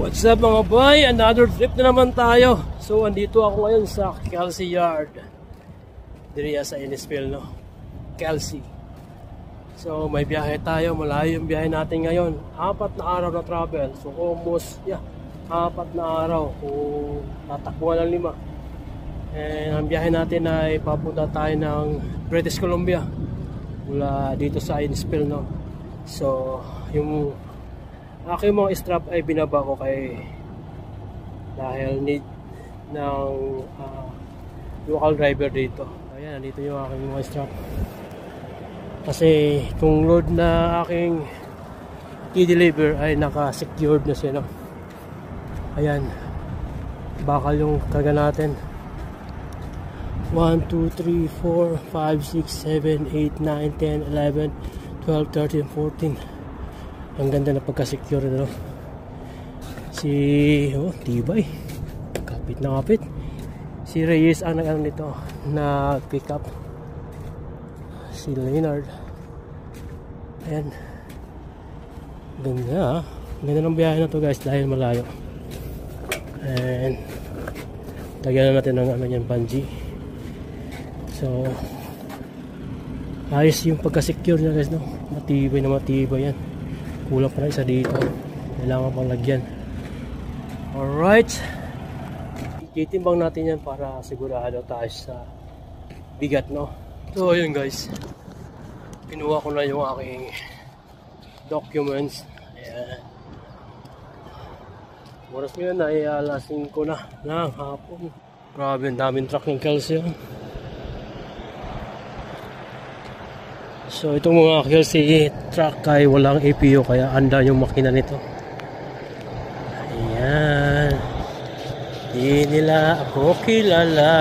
What's up mga boy? Another trip na naman tayo. So andito ako ngayon sa Kelsey Yard. Diriya sa Innisfil, no? Kelsey. So may biyahe tayo. Malayo yung biyahe natin ngayon. 4 na araw na travel. So almost, 4 na araw. Kung tatakbuhan ng 5. And ang biyahe natin ay papunta tayo ng British Columbia. Mula dito sa Innisfil, no? So yung aking mga strap ay binaba ko dahil need ng local driver dito. Ayan, dito yung aking mga strap. Kasi itong load na aking i-deliver ay naka-secured na siya, no? Ayan, bakal yung karga natin. 1, 2, 3, 4, 5, 6, 7, 8, 9, 10, 11, 12, 13, 14. Ang ganda na pagka-secure, no? Tibay. Kapit na kapit. Si Reyes ang nag-ano nito, na pick up. Si Leonard. Ayan. Ganda, ganda ng biyahe na to, guys, dahil malayo. And lagyan na natin ng ano yan, bungee. So ayos yung pagka-secure niya, guys, no? Matibay na matibay yan. Kulang pa na isa dito, kailangan pang lagyan. Alright, titimbang natin yan para sigurado tayo sa bigat, no? So ayun, guys, kinuha ko na yung aking documents. Ayan, oras ngayon ay alas 5 na ng hapon. Grabe, ang daming truck ng Kelsey. So itong mga Kelsey truck ay walang APU, kaya anda yung makina nito. Ayan, di nila ako kilala.